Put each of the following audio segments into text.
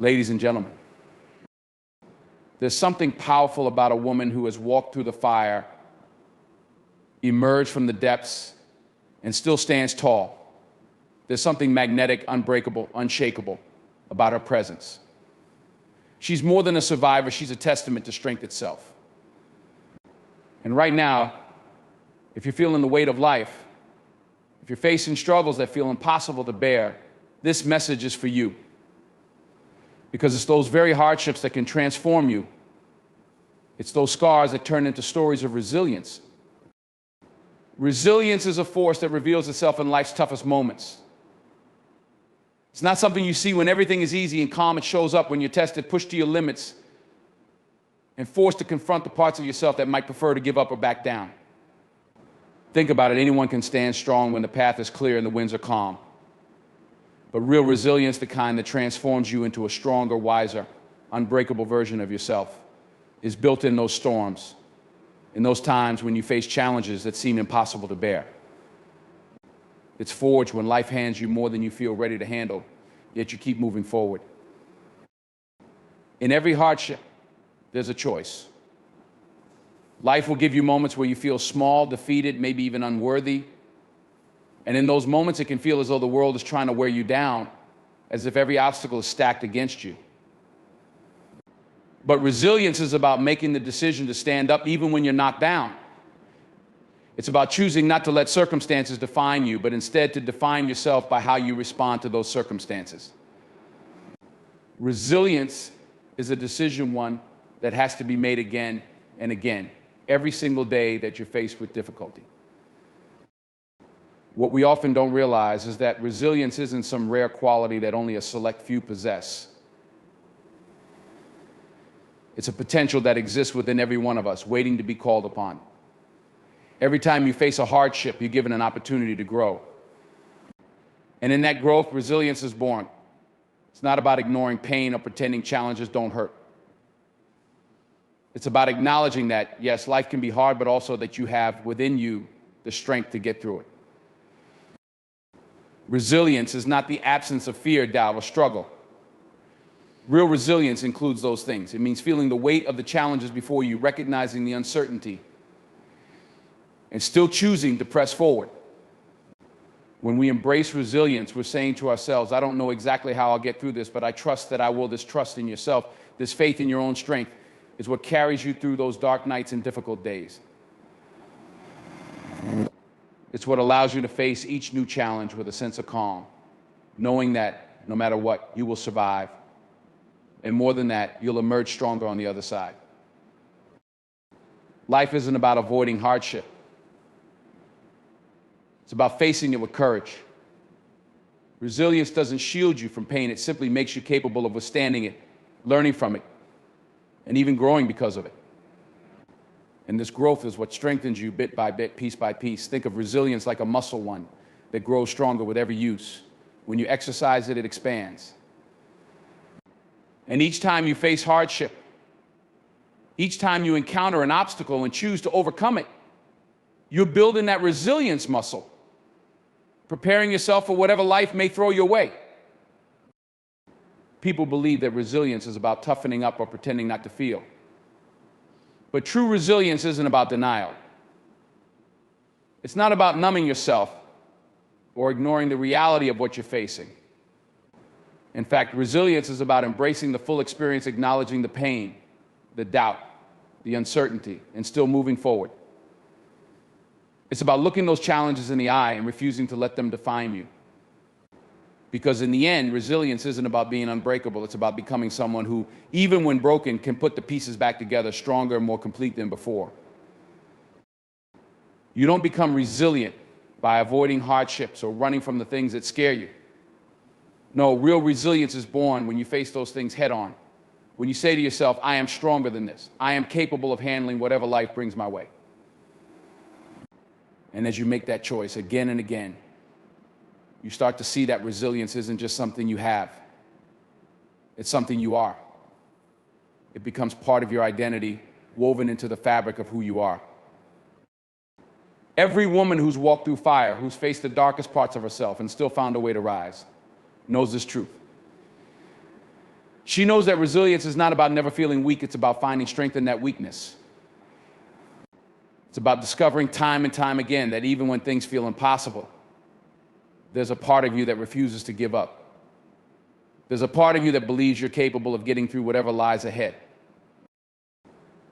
Ladies and gentlemen, there's something powerful about a woman who has walked through the fire, emerged from the depths, and still stands tall. There's something magnetic, unbreakable, unshakable about her presence. She's more than a survivor, she's a testament to strength itself. And right now, if you're feeling the weight of life, if you're facing struggles that feel impossible to bear, this message is for you. Because it's those very hardships that can transform you. It's those scars that turn into stories of resilience. Resilience is a force that reveals itself in life's toughest moments. It's not something you see when everything is easy and calm. It shows up when you're tested, pushed to your limits, and forced to confront the parts of yourself that might prefer to give up or back down. Think about it. Anyone can stand strong when the path is clear and the winds are calm. But real resilience, the kind that transforms you into a stronger, wiser, unbreakable version of yourself, is built in those storms, in those times when you face challenges that seem impossible to bear. It's forged when life hands you more than you feel ready to handle, yet you keep moving forward. In every hardship, there's a choice. Life will give you moments where you feel small, defeated, maybe even unworthy. And in those moments, it can feel as though the world is trying to wear you down, as if every obstacle is stacked against you. But resilience is about making the decision to stand up even when you're knocked down. It's about choosing not to let circumstances define you, but instead to define yourself by how you respond to those circumstances. Resilience is a decision, one that has to be made again and again, every single day that you're faced with difficulty. What we often don't realize is that resilience isn't some rare quality that only a select few possess. It's a potential that exists within every one of us, waiting to be called upon. Every time you face a hardship, you're given an opportunity to grow. And in that growth, resilience is born. It's not about ignoring pain or pretending challenges don't hurt. It's about acknowledging that, yes, life can be hard, but also that you have within you the strength to get through it. Resilience is not the absence of fear, doubt, or struggle. Real resilience includes those things. It means feeling the weight of the challenges before you, recognizing the uncertainty, and still choosing to press forward. When we embrace resilience, we're saying to ourselves, I don't know exactly how I'll get through this, but I trust that I will. This trust in yourself, this faith in your own strength, is what carries you through those dark nights and difficult days. It's what allows you to face each new challenge with a sense of calm, knowing that no matter what, you will survive. And more than that, you'll emerge stronger on the other side. Life isn't about avoiding hardship. It's about facing it with courage. Resilience doesn't shield you from pain. It simply makes you capable of withstanding it, learning from it, and even growing because of it. And this growth is what strengthens you bit by bit, piece by piece. Think of resilience like a muscle one that grows stronger with every use. When you exercise it, it expands. And each time you face hardship, each time you encounter an obstacle and choose to overcome it, you're building that resilience muscle, preparing yourself for whatever life may throw your way. People believe that resilience is about toughening up or pretending not to feel. But true resilience isn't about denial. It's not about numbing yourself or ignoring the reality of what you're facing. In fact, resilience is about embracing the full experience, acknowledging the pain, the doubt, the uncertainty, and still moving forward. It's about looking those challenges in the eye and refusing to let them define you. Because in the end, resilience isn't about being unbreakable. It's about becoming someone who, even when broken, can put the pieces back together stronger and more complete than before. You don't become resilient by avoiding hardships or running from the things that scare you. No, real resilience is born when you face those things head on. When you say to yourself, I am stronger than this. I am capable of handling whatever life brings my way. And as you make that choice again and again, you start to see that resilience isn't just something you have. It's something you are. It becomes part of your identity, woven into the fabric of who you are. Every woman who's walked through fire, who's faced the darkest parts of herself and still found a way to rise, knows this truth. She knows that resilience is not about never feeling weak, it's about finding strength in that weakness. It's about discovering time and time again that even when things feel impossible, there's a part of you that refuses to give up. There's a part of you that believes you're capable of getting through whatever lies ahead.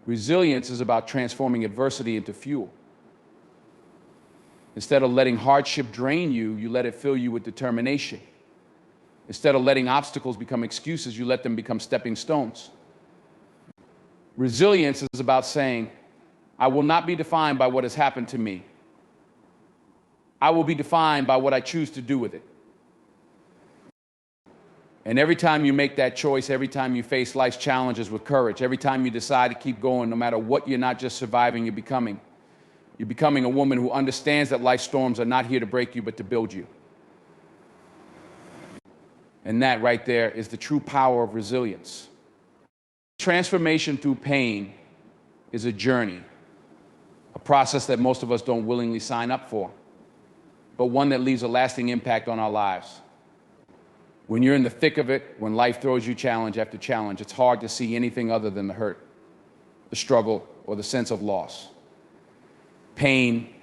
Resilience is about transforming adversity into fuel. Instead of letting hardship drain you, you let it fill you with determination. Instead of letting obstacles become excuses, you let them become stepping stones. Resilience is about saying, I will not be defined by what has happened to me. I will be defined by what I choose to do with it. And every time you make that choice, every time you face life's challenges with courage, every time you decide to keep going, no matter what, you're not just surviving, you're becoming. You're becoming a woman who understands that life's storms are not here to break you, but to build you. And that right there is the true power of resilience. Transformation through pain is a journey, a process that most of us don't willingly sign up for, but one that leaves a lasting impact on our lives. When you're in the thick of it, when life throws you challenge after challenge, it's hard to see anything other than the hurt, the struggle, or the sense of loss. Pain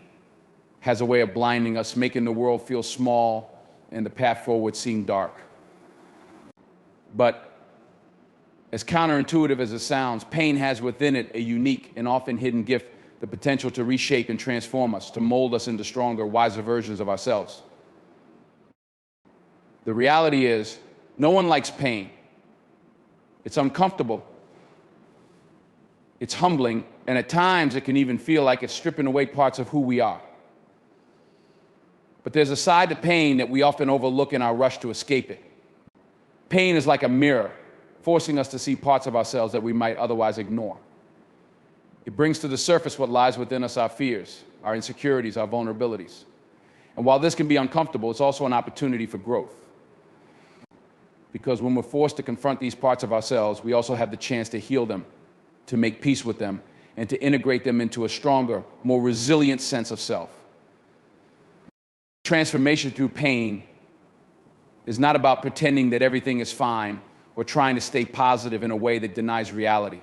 has a way of blinding us, making the world feel small and the path forward seem dark. But as counterintuitive as it sounds, pain has within it a unique and often hidden gift, the potential to reshape and transform us, to mold us into stronger, wiser versions of ourselves. The reality is, no one likes pain. It's uncomfortable. It's humbling, and at times it can even feel like it's stripping away parts of who we are. But there's a side to pain that we often overlook in our rush to escape it. Pain is like a mirror, forcing us to see parts of ourselves that we might otherwise ignore. It brings to the surface what lies within us, our fears, our insecurities, our vulnerabilities. And while this can be uncomfortable, it's also an opportunity for growth. Because when we're forced to confront these parts of ourselves, we also have the chance to heal them, to make peace with them, and to integrate them into a stronger, more resilient sense of self. Transformation through pain is not about pretending that everything is fine or trying to stay positive in a way that denies reality.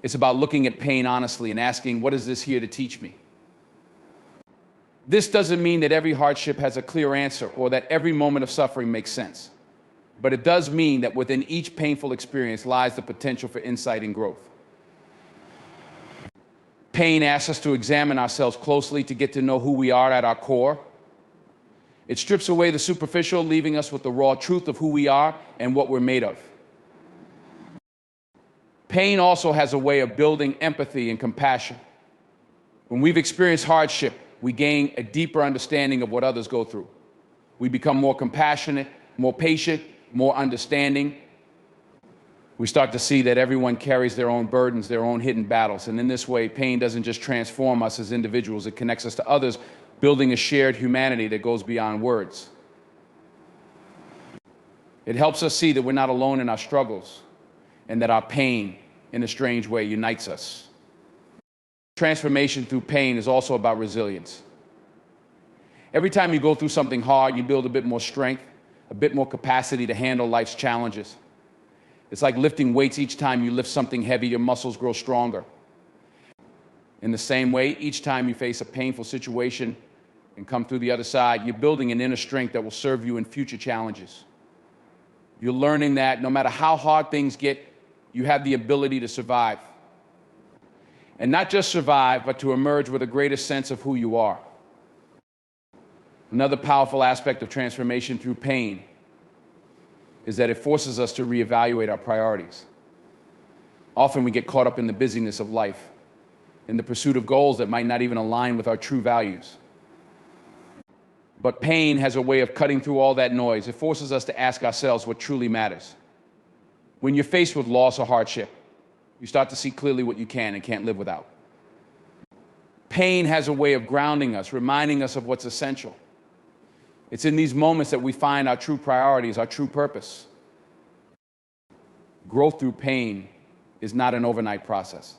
It's about looking at pain honestly and asking, what is this here to teach me? This doesn't mean that every hardship has a clear answer or that every moment of suffering makes sense. But it does mean that within each painful experience lies the potential for insight and growth. Pain asks us to examine ourselves closely to get to know who we are at our core. It strips away the superficial, leaving us with the raw truth of who we are and what we're made of. Pain also has a way of building empathy and compassion. When we've experienced hardship, we gain a deeper understanding of what others go through. We become more compassionate, more patient, more understanding. We start to see that everyone carries their own burdens, their own hidden battles. And in this way, pain doesn't just transform us as individuals, it connects us to others, building a shared humanity that goes beyond words. It helps us see that we're not alone in our struggles and that our pain, in a strange way, unites us. Transformation through pain is also about resilience. Every time you go through something hard, you build a bit more strength, a bit more capacity to handle life's challenges. It's like lifting weights. Each time you lift something heavy, your muscles grow stronger. In the same way, each time you face a painful situation and come through the other side, you're building an inner strength that will serve you in future challenges. You're learning that no matter how hard things get, you have the ability to survive. And not just survive, but to emerge with a greater sense of who you are. Another powerful aspect of transformation through pain is that it forces us to reevaluate our priorities. Often we get caught up in the busyness of life, in the pursuit of goals that might not even align with our true values. But pain has a way of cutting through all that noise. It forces us to ask ourselves what truly matters. When you're faced with loss or hardship, you start to see clearly what you can and can't live without. Pain has a way of grounding us, reminding us of what's essential. It's in these moments that we find our true priorities, our true purpose. Growth through pain is not an overnight process.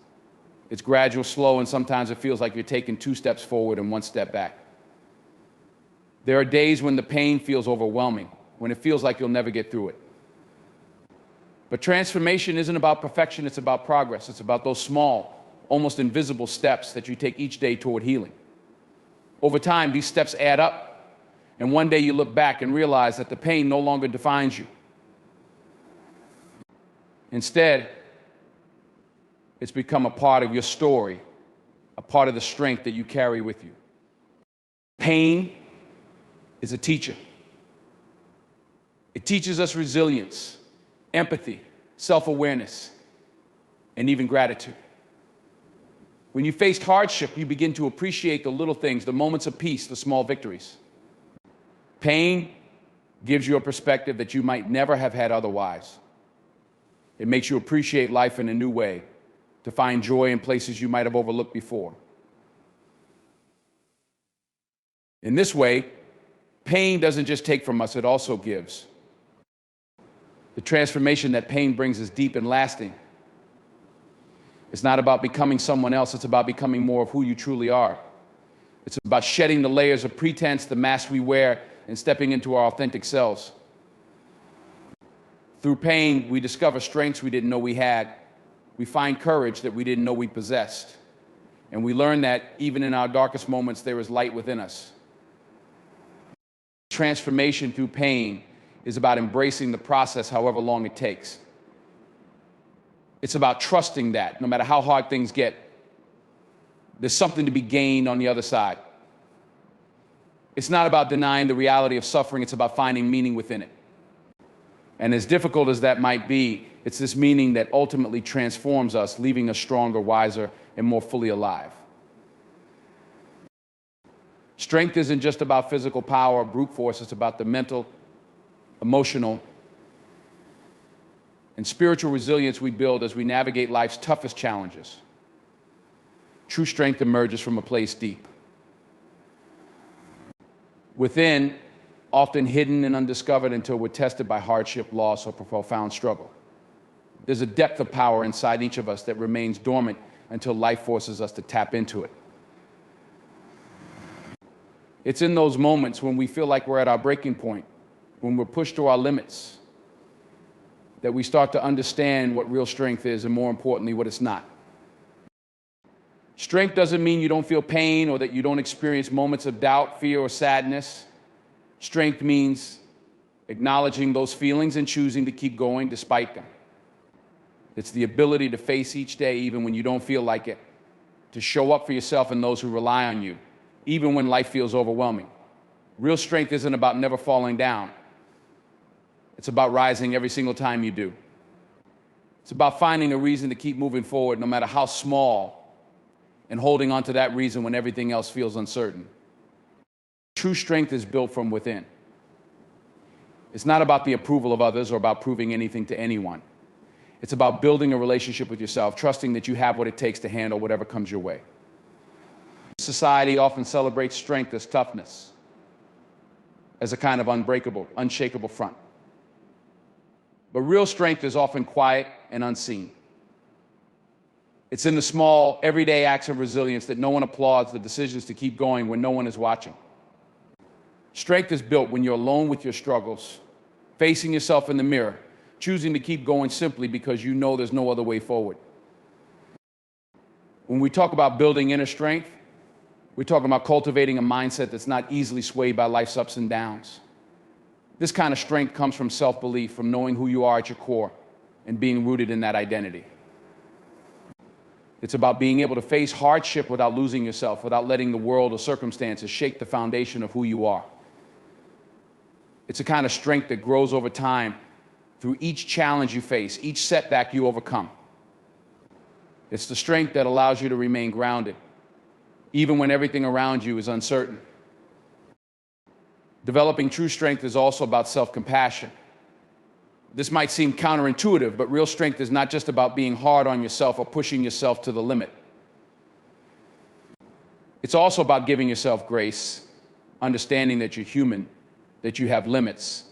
It's gradual, slow, and sometimes it feels like you're taking 2 steps forward and 1 step back. There are days when the pain feels overwhelming, when it feels like you'll never get through it. But transformation isn't about perfection, it's about progress. It's about those small, almost invisible steps that you take each day toward healing. Over time, these steps add up, and one day you look back and realize that the pain no longer defines you. Instead, it's become a part of your story, a part of the strength that you carry with you. Pain is a teacher. It teaches us resilience, empathy, self-awareness, and even gratitude. When you face hardship, you begin to appreciate the little things, the moments of peace, the small victories. Pain gives you a perspective that you might never have had otherwise. It makes you appreciate life in a new way, to find joy in places you might have overlooked before. In this way, pain doesn't just take from us, it also gives. The transformation that pain brings is deep and lasting. It's not about becoming someone else, it's about becoming more of who you truly are. It's about shedding the layers of pretense, the masks we wear, and stepping into our authentic selves. Through pain, we discover strengths we didn't know we had. We find courage that we didn't know we possessed. And we learn that even in our darkest moments, there is light within us. Transformation through pain is about embracing the process, however long it takes. It's about trusting that no matter how hard things get, there's something to be gained on the other side. It's not about denying the reality of suffering, it's about finding meaning within it. And as difficult as that might be, it's this meaning that ultimately transforms us, leaving us stronger, wiser, and more fully alive. Strength isn't just about physical power or brute force, it's about the mental, emotional, and spiritual resilience we build as we navigate life's toughest challenges. True strength emerges from a place deep within, often hidden and undiscovered until we're tested by hardship, loss, or profound struggle. There's a depth of power inside each of us that remains dormant until life forces us to tap into it. It's in those moments when we feel like we're at our breaking point, when we're pushed to our limits, that we start to understand what real strength is and, more importantly, what it's not. Strength doesn't mean you don't feel pain or that you don't experience moments of doubt, fear, or sadness. Strength means acknowledging those feelings and choosing to keep going despite them. It's the ability to face each day even when you don't feel like it, to show up for yourself and those who rely on you, even when life feels overwhelming. Real strength isn't about never falling down. It's about rising every single time you do. It's about finding a reason to keep moving forward, no matter how small, and holding on to that reason when everything else feels uncertain. True strength is built from within. It's not about the approval of others or about proving anything to anyone. It's about building a relationship with yourself, trusting that you have what it takes to handle whatever comes your way. Society often celebrates strength as toughness, as a kind of unbreakable, unshakable front. But real strength is often quiet and unseen. It's in the small, everyday acts of resilience that no one applauds, the decisions to keep going when no one is watching. Strength is built when you're alone with your struggles, facing yourself in the mirror, choosing to keep going simply because you know there's no other way forward. When we talk about building inner strength, we're talking about cultivating a mindset that's not easily swayed by life's ups and downs. This kind of strength comes from self-belief, from knowing who you are at your core and being rooted in that identity. It's about being able to face hardship without losing yourself, without letting the world or circumstances shake the foundation of who you are. It's a kind of strength that grows over time through each challenge you face, each setback you overcome. It's the strength that allows you to remain grounded, even when everything around you is uncertain. Developing true strength is also about self-compassion. This might seem counterintuitive, but real strength is not just about being hard on yourself or pushing yourself to the limit. It's also about giving yourself grace, understanding that you're human, that you have limits,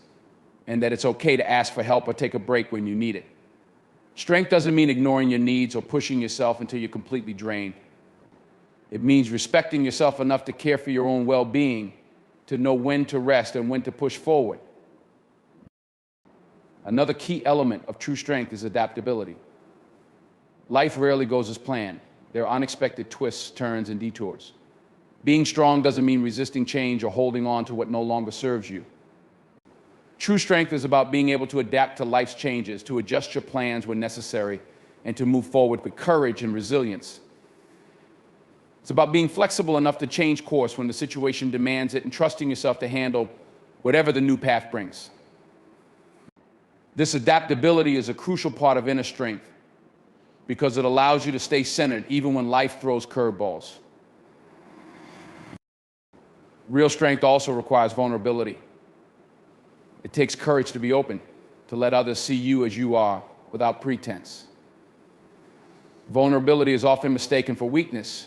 and that it's okay to ask for help or take a break when you need it. Strength doesn't mean ignoring your needs or pushing yourself until you're completely drained. It means respecting yourself enough to care for your own well-being, to know when to rest and when to push forward. Another key element of true strength is adaptability. Life rarely goes as planned. There are unexpected twists, turns, and detours. Being strong doesn't mean resisting change or holding on to what no longer serves you. True strength is about being able to adapt to life's changes, to adjust your plans when necessary, and to move forward with courage and resilience. It's about being flexible enough to change course when the situation demands it and trusting yourself to handle whatever the new path brings. This adaptability is a crucial part of inner strength because it allows you to stay centered even when life throws curveballs. Real strength also requires vulnerability. It takes courage to be open, to let others see you as you are without pretense. Vulnerability is often mistaken for weakness,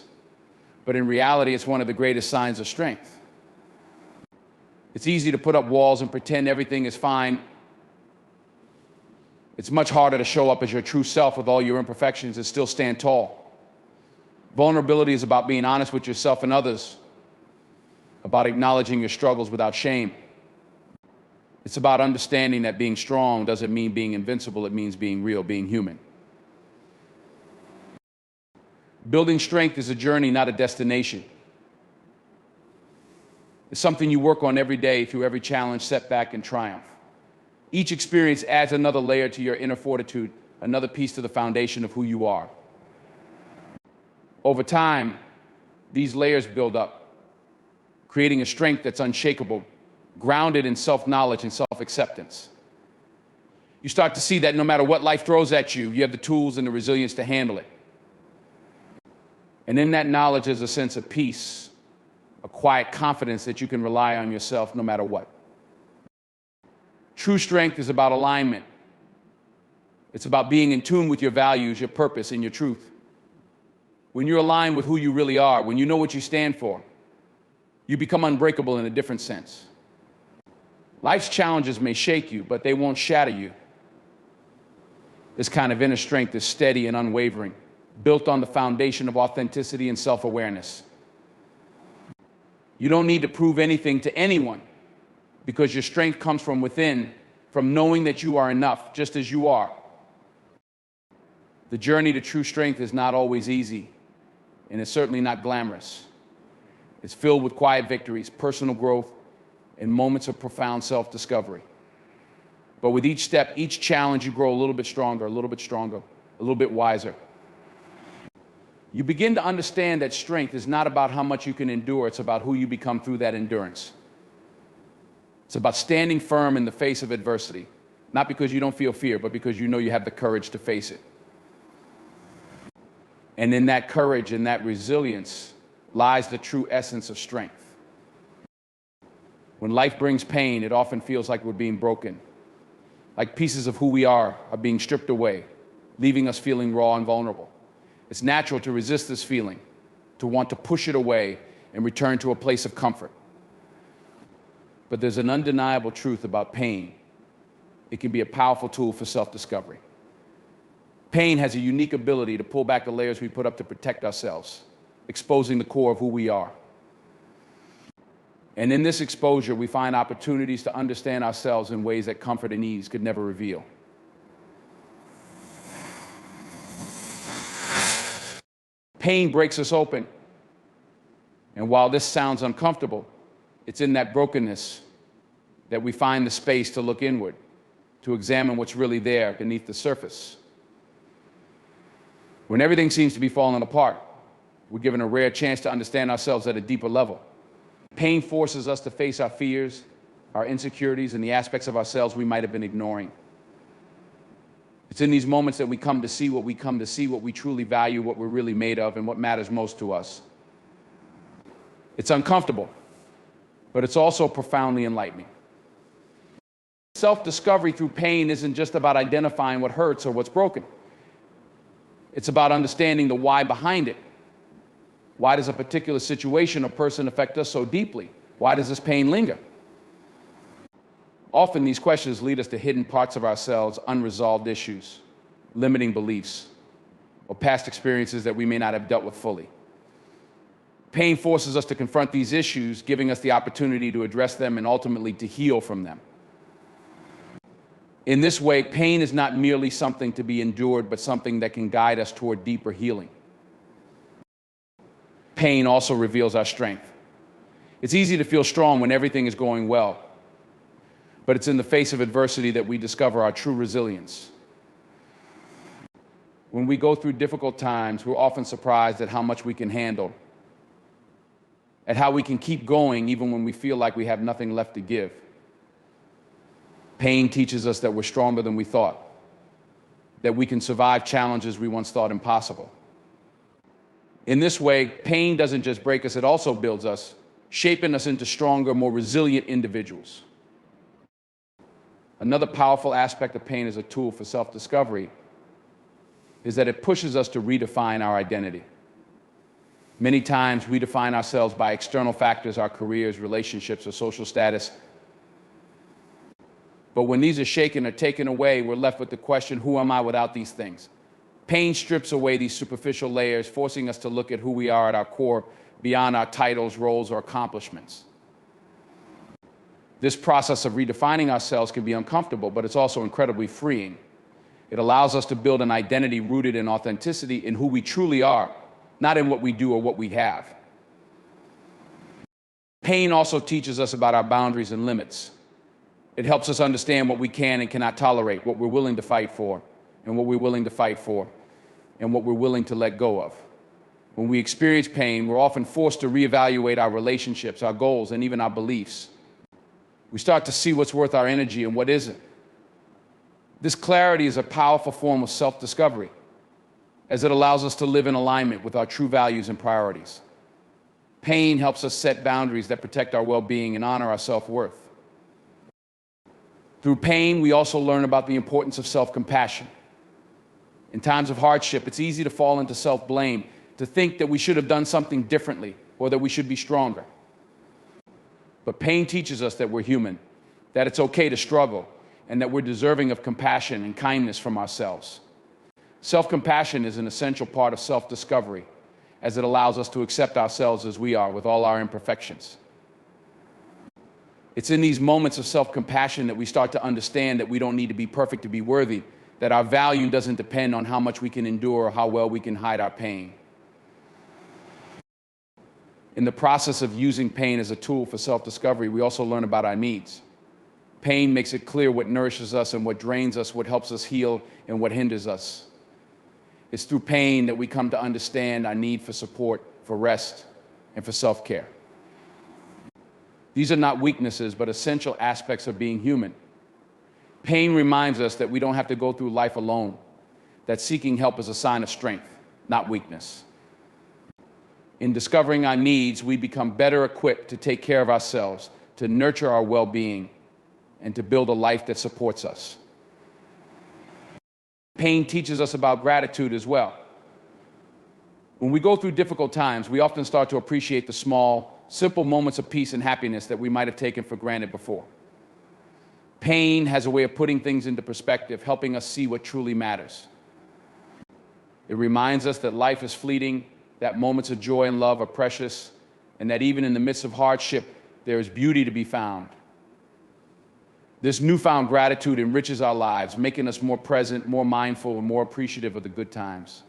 but in reality, it's one of the greatest signs of strength. It's easy to put up walls and pretend everything is fine. It's much harder to show up as your true self with all your imperfections and still stand tall. Vulnerability is about being honest with yourself and others, about acknowledging your struggles without shame. It's about understanding that being strong doesn't mean being invincible, it means being real, being human. Building strength is a journey, not a destination. It's something you work on every day through every challenge, setback, and triumph. Each experience adds another layer to your inner fortitude, another piece to the foundation of who you are. Over time, these layers build up, creating a strength that's unshakable, grounded in self-knowledge and self-acceptance. You start to see that no matter what life throws at you, you have the tools and the resilience to handle it. And in that knowledge is a sense of peace, a quiet confidence that you can rely on yourself no matter what. True strength is about alignment. It's about being in tune with your values, your purpose, and your truth. When you're aligned with who you really are, when you know what you stand for, you become unbreakable in a different sense. Life's challenges may shake you, but they won't shatter you. This kind of inner strength is steady and unwavering, built on the foundation of authenticity and self-awareness. You don't need to prove anything to anyone because your strength comes from within, from knowing that you are enough, just as you are. The journey to true strength is not always easy, and it's certainly not glamorous. It's filled with quiet victories, personal growth, and moments of profound self-discovery. But with each step, each challenge, you grow a little bit stronger, a little bit stronger, a little bit wiser. You begin to understand that strength is not about how much you can endure, it's about who you become through that endurance. It's about standing firm in the face of adversity, not because you don't feel fear, but because you know you have the courage to face it. And in that courage and that resilience lies the true essence of strength. When life brings pain, it often feels like we're being broken, like pieces of who we are being stripped away, leaving us feeling raw and vulnerable. It's natural to resist this feeling, to want to push it away and return to a place of comfort. But there's an undeniable truth about pain. It can be a powerful tool for self-discovery. Pain has a unique ability to pull back the layers we put up to protect ourselves, exposing the core of who we are. And in this exposure, we find opportunities to understand ourselves in ways that comfort and ease could never reveal. Pain breaks us open. And while this sounds uncomfortable, it's in that brokenness that we find the space to look inward, to examine what's really there beneath the surface. When everything seems to be falling apart, we're given a rare chance to understand ourselves at a deeper level. Pain forces us to face our fears, our insecurities, and the aspects of ourselves we might have been ignoring. It's in these moments that we come to see what we truly value, what we're really made of, and what matters most to us. It's uncomfortable, but it's also profoundly enlightening. Self-discovery through pain isn't just about identifying what hurts or what's broken. It's about understanding the why behind it. Why does a particular situation or person affect us so deeply? Why does this pain linger? Often these questions lead us to hidden parts of ourselves, unresolved issues, limiting beliefs, or past experiences that we may not have dealt with fully. Pain forces us to confront these issues, giving us the opportunity to address them and ultimately to heal from them. In this way, pain is not merely something to be endured, but something that can guide us toward deeper healing. Pain also reveals our strength. It's easy to feel strong when everything is going well, but it's in the face of adversity that we discover our true resilience. When we go through difficult times, we're often surprised at how much we can handle, at how we can keep going even when we feel like we have nothing left to give. Pain teaches us that we're stronger than we thought, that we can survive challenges we once thought impossible. In this way, pain doesn't just break us, it also builds us, shaping us into stronger, more resilient individuals. Another powerful aspect of pain as a tool for self-discovery is that it pushes us to redefine our identity. Many times we define ourselves by external factors, our careers, relationships, or social status. But when these are shaken or taken away, we're left with the question, who am I without these things? Pain strips away these superficial layers, forcing us to look at who we are at our core, beyond our titles, roles, or accomplishments. This process of redefining ourselves can be uncomfortable, but it's also incredibly freeing. It allows us to build an identity rooted in authenticity, in who we truly are, not in what we do or what we have. Pain also teaches us about our boundaries and limits. It helps us understand what we can and cannot tolerate, what we're willing to fight for, and what we're willing to fight for, and what we're willing to let go of. When we experience pain, we're often forced to reevaluate our relationships, our goals, and even our beliefs. We start to see what's worth our energy and what isn't. This clarity is a powerful form of self-discovery, as it allows us to live in alignment with our true values and priorities. Pain helps us set boundaries that protect our well-being and honor our self-worth. Through pain, we also learn about the importance of self-compassion. In times of hardship, it's easy to fall into self-blame, to think that we should have done something differently or that we should be stronger. But pain teaches us that we're human, that it's okay to struggle, and that we're deserving of compassion and kindness from ourselves. Self-compassion is an essential part of self-discovery, as it allows us to accept ourselves as we are, with all our imperfections. It's in these moments of self-compassion that we start to understand that we don't need to be perfect to be worthy, that our value doesn't depend on how much we can endure or how well we can hide our pain. In the process of using pain as a tool for self-discovery, we also learn about our needs. Pain makes it clear what nourishes us and what drains us, what helps us heal and what hinders us. It's through pain that we come to understand our need for support, for rest, and for self-care. These are not weaknesses, but essential aspects of being human. Pain reminds us that we don't have to go through life alone, that seeking help is a sign of strength, not weakness. In discovering our needs, we become better equipped to take care of ourselves, to nurture our well-being, and to build a life that supports us. Pain teaches us about gratitude as well. When we go through difficult times, we often start to appreciate the small, simple moments of peace and happiness that we might have taken for granted before. Pain has a way of putting things into perspective, helping us see what truly matters. It reminds us that life is fleeting, that moments of joy and love are precious, and that even in the midst of hardship, there is beauty to be found. This newfound gratitude enriches our lives, making us more present, more mindful, and more appreciative of the good times.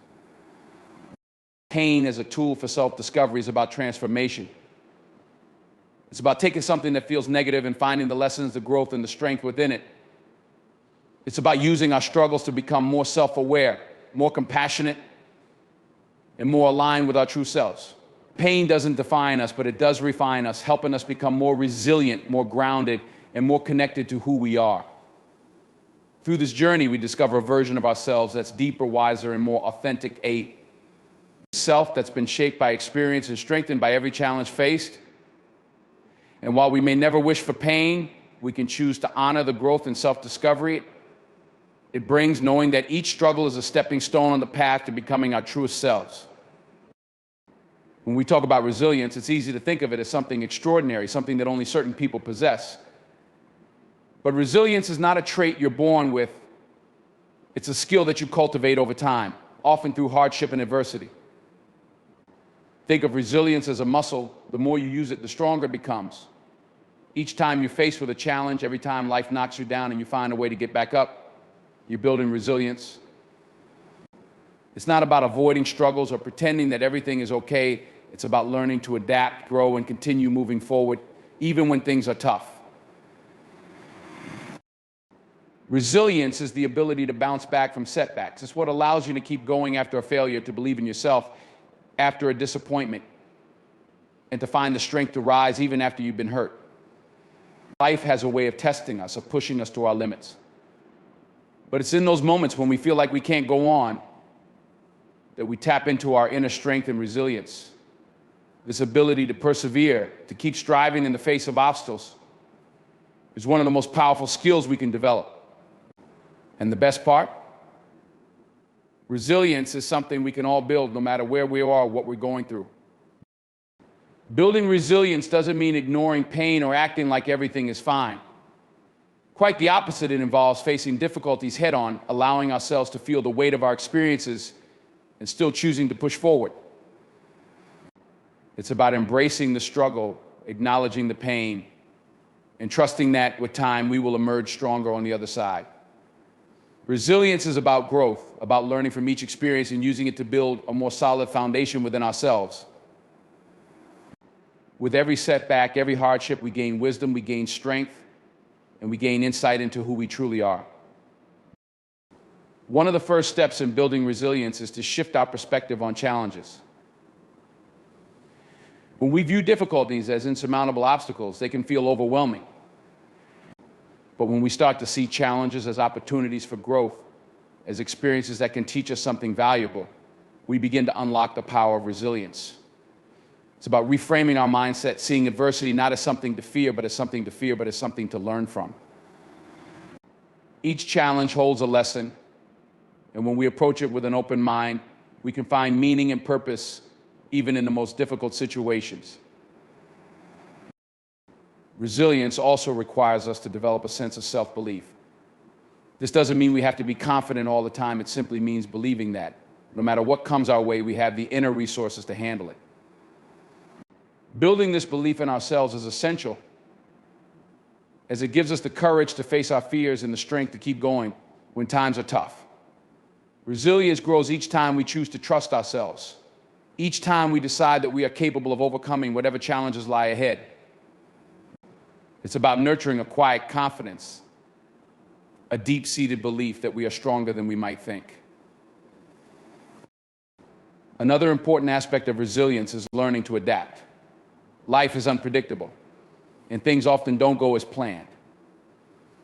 Pain as a tool for self-discovery is about transformation. It's about taking something that feels negative and finding the lessons, the growth, and the strength within it. It's about using our struggles to become more self-aware, more compassionate, and more aligned with our true selves. Pain doesn't define us, but it does refine us, helping us become more resilient, more grounded, and more connected to who we are. Through this journey, we discover a version of ourselves that's deeper, wiser, and more authentic, a self that's been shaped by experience and strengthened by every challenge faced. And while we may never wish for pain, we can choose to honor the growth and self-discovery it brings, knowing that each struggle is a stepping stone on the path to becoming our truest selves. When we talk about resilience, it's easy to think of it as something extraordinary, something that only certain people possess. But resilience is not a trait you're born with. It's a skill that you cultivate over time, often through hardship and adversity. Think of resilience as a muscle. The more you use it, the stronger it becomes. Each time you're faced with a challenge, every time life knocks you down and you find a way to get back up, you're building resilience. It's not about avoiding struggles or pretending that everything is okay. It's about learning to adapt, grow, and continue moving forward, even when things are tough. Resilience is the ability to bounce back from setbacks. It's what allows you to keep going after a failure, to believe in yourself after a disappointment, and to find the strength to rise even after you've been hurt. Life has a way of testing us, of pushing us to our limits. But it's in those moments when we feel like we can't go on that we tap into our inner strength and resilience. This ability to persevere, to keep striving in the face of obstacles, is one of the most powerful skills we can develop. And the best part? Resilience is something we can all build no matter where we are or what we're going through. Building resilience doesn't mean ignoring pain or acting like everything is fine. Quite the opposite, it involves facing difficulties head-on, allowing ourselves to feel the weight of our experiences and still choosing to push forward. It's about embracing the struggle, acknowledging the pain, and trusting that with time we will emerge stronger on the other side. Resilience is about growth, about learning from each experience and using it to build a more solid foundation within ourselves. With every setback, every hardship, we gain wisdom, we gain strength, and we gain insight into who we truly are. One of the first steps in building resilience is to shift our perspective on challenges. When we view difficulties as insurmountable obstacles, they can feel overwhelming. But when we start to see challenges as opportunities for growth, as experiences that can teach us something valuable, we begin to unlock the power of resilience. It's about reframing our mindset, seeing adversity not as something to fear, but as something to learn from. Each challenge holds a lesson, and when we approach it with an open mind, we can find meaning and purpose even in the most difficult situations. Resilience also requires us to develop a sense of self-belief. This doesn't mean we have to be confident all the time. It simply means believing that no matter what comes our way, we have the inner resources to handle it. Building this belief in ourselves is essential, as it gives us the courage to face our fears and the strength to keep going when times are tough. Resilience grows each time we choose to trust ourselves, each time we decide that we are capable of overcoming whatever challenges lie ahead. It's about nurturing a quiet confidence, a deep-seated belief that we are stronger than we might think. Another important aspect of resilience is learning to adapt. Life is unpredictable, and things often don't go as planned.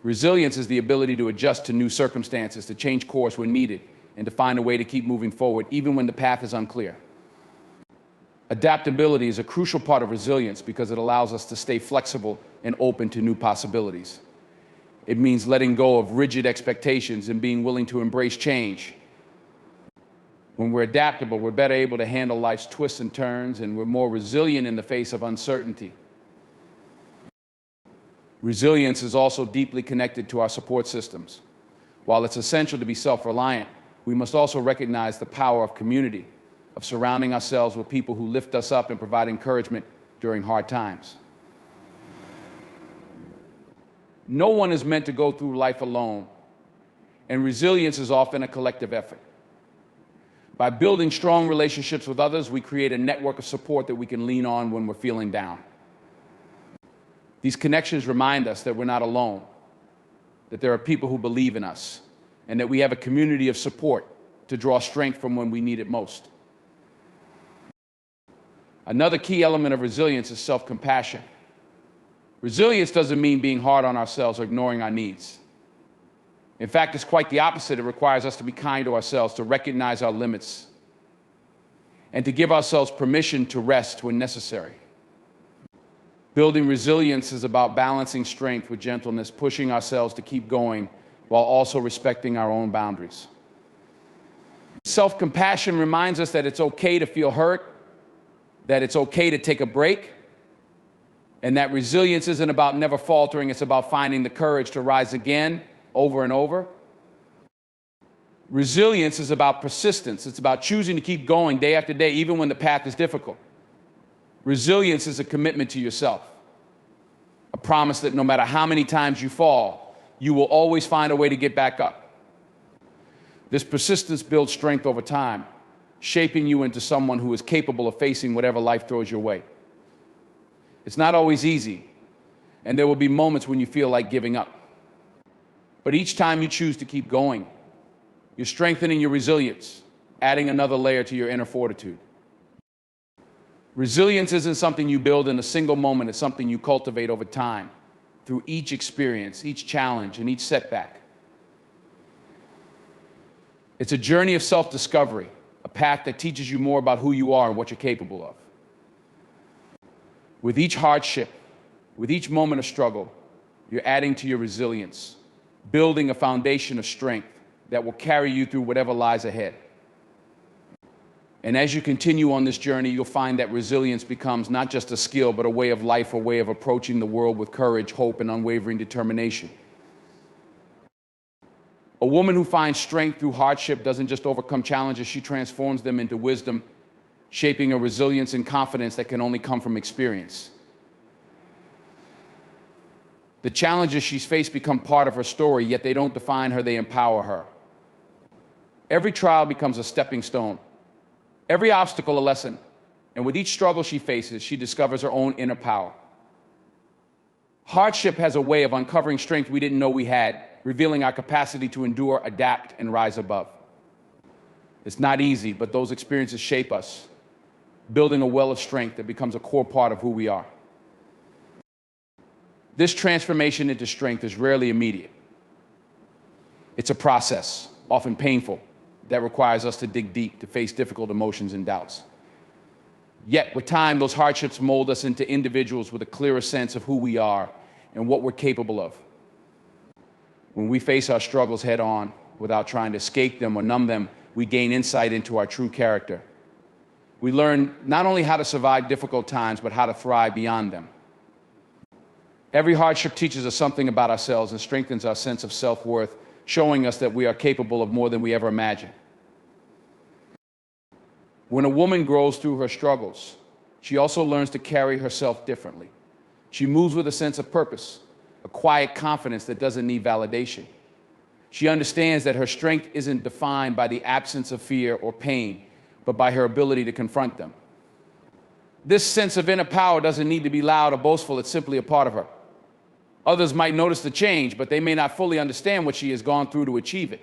Resilience is the ability to adjust to new circumstances, to change course when needed, and to find a way to keep moving forward, even when the path is unclear. Adaptability is a crucial part of resilience because it allows us to stay flexible and open to new possibilities. It means letting go of rigid expectations and being willing to embrace change. When we're adaptable, we're better able to handle life's twists and turns, and we're more resilient in the face of uncertainty. Resilience is also deeply connected to our support systems. While it's essential to be self-reliant, we must also recognize the power of community, of surrounding ourselves with people who lift us up and provide encouragement during hard times. No one is meant to go through life alone, and resilience is often a collective effort. By building strong relationships with others, we create a network of support that we can lean on when we're feeling down. These connections remind us that we're not alone, that there are people who believe in us, and that we have a community of support to draw strength from when we need it most. Another key element of resilience is self-compassion. Resilience doesn't mean being hard on ourselves or ignoring our needs. In fact, it's quite the opposite. It requires us to be kind to ourselves, to recognize our limits, and to give ourselves permission to rest when necessary. Building resilience is about balancing strength with gentleness, pushing ourselves to keep going while also respecting our own boundaries. Self-compassion reminds us that it's okay to feel hurt, that it's okay to take a break, and that resilience isn't about never faltering, it's about finding the courage to rise again, over and over. Resilience is about persistence. It's about choosing to keep going day after day, even when the path is difficult. Resilience is a commitment to yourself, a promise that no matter how many times you fall, you will always find a way to get back up. This persistence builds strength over time, shaping you into someone who is capable of facing whatever life throws your way. It's not always easy, and there will be moments when you feel like giving up. But each time you choose to keep going, you're strengthening your resilience, adding another layer to your inner fortitude. Resilience isn't something you build in a single moment, it's something you cultivate over time, through each experience, each challenge, and each setback. It's a journey of self-discovery, a path that teaches you more about who you are and what you're capable of. With each hardship, with each moment of struggle, you're adding to your resilience, building a foundation of strength that will carry you through whatever lies ahead. And as you continue on this journey, you'll find that resilience becomes not just a skill, but a way of life, a way of approaching the world with courage, hope, and unwavering determination. A woman who finds strength through hardship doesn't just overcome challenges, she transforms them into wisdom, shaping a resilience and confidence that can only come from experience. The challenges she's faced become part of her story, yet they don't define her, they empower her. Every trial becomes a stepping stone, every obstacle a lesson, and with each struggle she faces, she discovers her own inner power. Hardship has a way of uncovering strength we didn't know we had, revealing our capacity to endure, adapt, and rise above. It's not easy, but those experiences shape us, building a well of strength that becomes a core part of who we are. This transformation into strength is rarely immediate. It's a process, often painful, that requires us to dig deep, to face difficult emotions and doubts. Yet, with time, those hardships mold us into individuals with a clearer sense of who we are and what we're capable of. When we face our struggles head on, without trying to escape them or numb them, we gain insight into our true character. We learn not only how to survive difficult times, but how to thrive beyond them. Every hardship teaches us something about ourselves and strengthens our sense of self-worth, showing us that we are capable of more than we ever imagined. When a woman grows through her struggles, she also learns to carry herself differently. She moves with a sense of purpose, a quiet confidence that doesn't need validation. She understands that her strength isn't defined by the absence of fear or pain, but by her ability to confront them. This sense of inner power doesn't need to be loud or boastful, it's simply a part of her. Others might notice the change, but they may not fully understand what she has gone through to achieve it.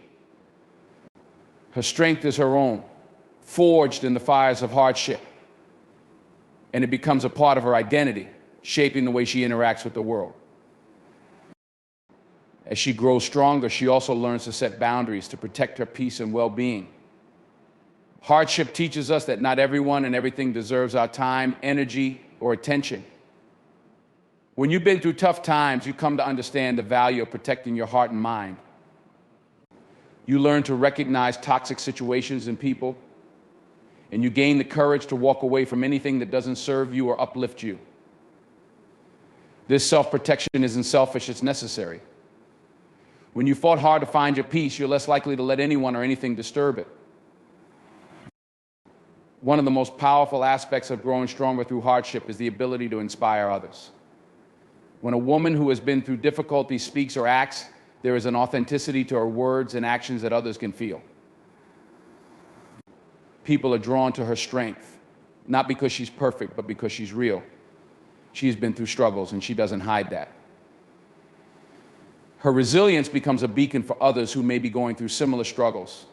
Her strength is her own, forged in the fires of hardship, and it becomes a part of her identity, shaping the way she interacts with the world. As she grows stronger, she also learns to set boundaries to protect her peace and well-being. Hardship teaches us that not everyone and everything deserves our time, energy, or attention. When you've been through tough times, you come to understand the value of protecting your heart and mind. You learn to recognize toxic situations in people, and you gain the courage to walk away from anything that doesn't serve you or uplift you. This self-protection isn't selfish, it's necessary. When you fought hard to find your peace, you're less likely to let anyone or anything disturb it. One of the most powerful aspects of growing stronger through hardship is the ability to inspire others. When a woman who has been through difficulty speaks or acts, there is an authenticity to her words and actions that others can feel. People are drawn to her strength, not because she's perfect, but because she's real. She's been through struggles, and she doesn't hide that. Her resilience becomes a beacon for others who may be going through similar struggles.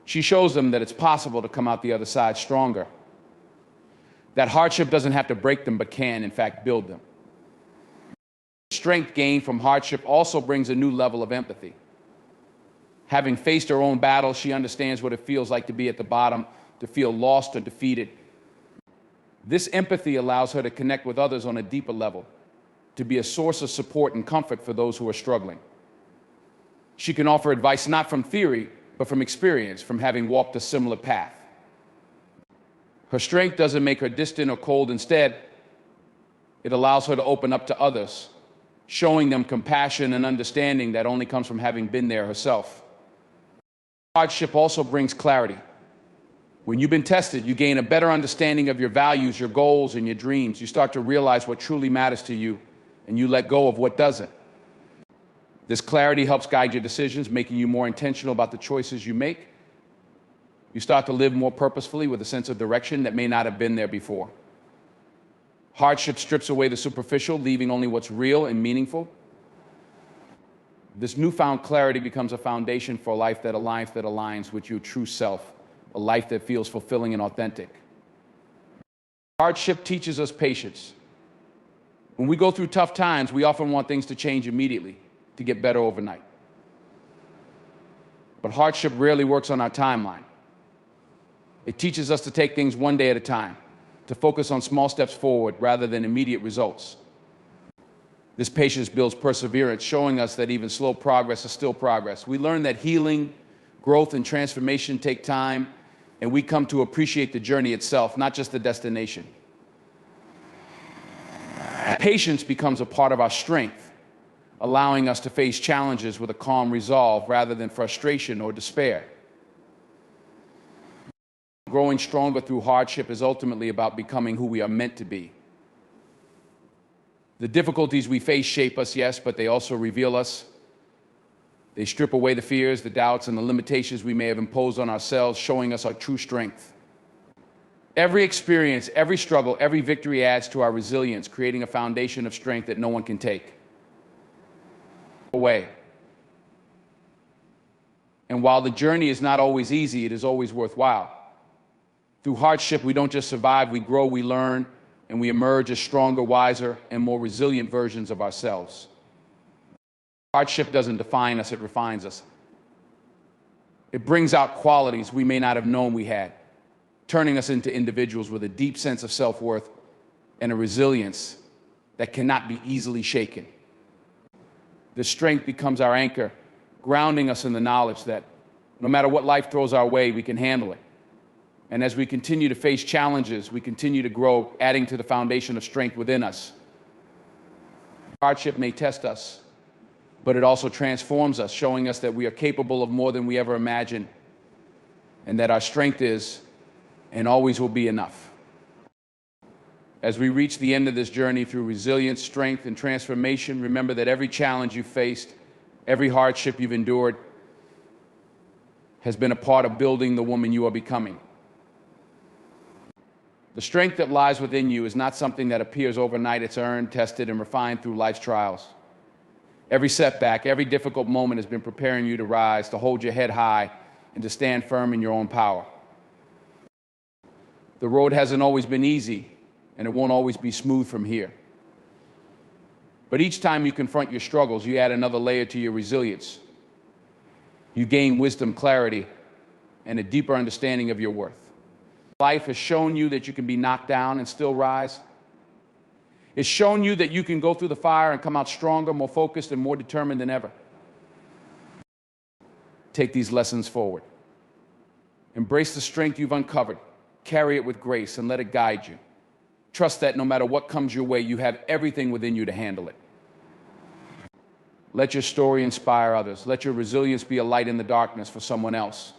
She shows them that it's possible to come out the other side stronger. That hardship doesn't have to break them, but can, in fact, build them. Strength gained from hardship also brings a new level of empathy. Having faced her own battles, she understands what it feels like to be at the bottom, to feel lost or defeated. This empathy allows her to connect with others on a deeper level, to be a source of support and comfort for those who are struggling. She can offer advice not from theory, but from experience, from having walked a similar path. Her strength doesn't make her distant or cold. Instead, it allows her to open up to others, showing them compassion and understanding that only comes from having been there herself. Hardship also brings clarity. When you've been tested, you gain a better understanding of your values, your goals, and your dreams. You start to realize what truly matters to you and you let go of what doesn't. This clarity helps guide your decisions, making you more intentional about the choices you make. You start to live more purposefully with a sense of direction that may not have been there before. Hardship strips away the superficial, leaving only what's real and meaningful. This newfound clarity becomes a foundation for a life that aligns with your true self, a life that feels fulfilling and authentic. Hardship teaches us patience. When we go through tough times, we often want things to change immediately, to get better overnight. But hardship rarely works on our timeline. It teaches us to take things one day at a time, to focus on small steps forward rather than immediate results. This patience builds perseverance, showing us that even slow progress is still progress. We learn that healing, growth, and transformation take time, and we come to appreciate the journey itself, not just the destination. Patience becomes a part of our strength, allowing us to face challenges with a calm resolve rather than frustration or despair. Growing stronger through hardship is ultimately about becoming who we are meant to be. The difficulties we face shape us, yes, but they also reveal us. They strip away the fears, the doubts, and the limitations we may have imposed on ourselves, showing us our true strength. Every experience, every struggle, every victory adds to our resilience, creating a foundation of strength that no one can take away. And while the journey is not always easy, it is always worthwhile. Through hardship, we don't just survive, we grow, we learn, and we emerge as stronger, wiser, and more resilient versions of ourselves. Hardship doesn't define us, it refines us. It brings out qualities we may not have known we had, turning us into individuals with a deep sense of self-worth and a resilience that cannot be easily shaken. This strength becomes our anchor, grounding us in the knowledge that no matter what life throws our way, we can handle it. And as we continue to face challenges, we continue to grow, adding to the foundation of strength within us. Hardship may test us, but it also transforms us, showing us that we are capable of more than we ever imagined, and that our strength is and always will be enough. As we reach the end of this journey through resilience, strength, and transformation, remember that every challenge you've faced, every hardship you've endured, has been a part of building the woman you are becoming. The strength that lies within you is not something that appears overnight. It's earned, tested, and refined through life's trials. Every setback, every difficult moment has been preparing you to rise, to hold your head high, and to stand firm in your own power. The road hasn't always been easy, and it won't always be smooth from here. But each time you confront your struggles, you add another layer to your resilience. You gain wisdom, clarity, and a deeper understanding of your worth. Life has shown you that you can be knocked down and still rise. It's shown you that you can go through the fire and come out stronger, more focused, and more determined than ever. Take these lessons forward. Embrace the strength you've uncovered. Carry it with grace and let it guide you. Trust that no matter what comes your way, you have everything within you to handle it. Let your story inspire others. Let your resilience be a light in the darkness for someone else.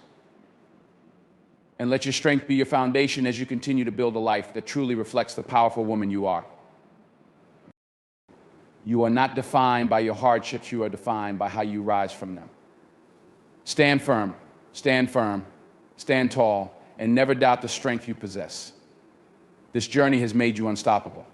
And let your strength be your foundation as you continue to build a life that truly reflects the powerful woman you are. You are not defined by your hardships. You are defined by how you rise from them. Stand firm, stand tall, and never doubt the strength you possess. This journey has made you unstoppable.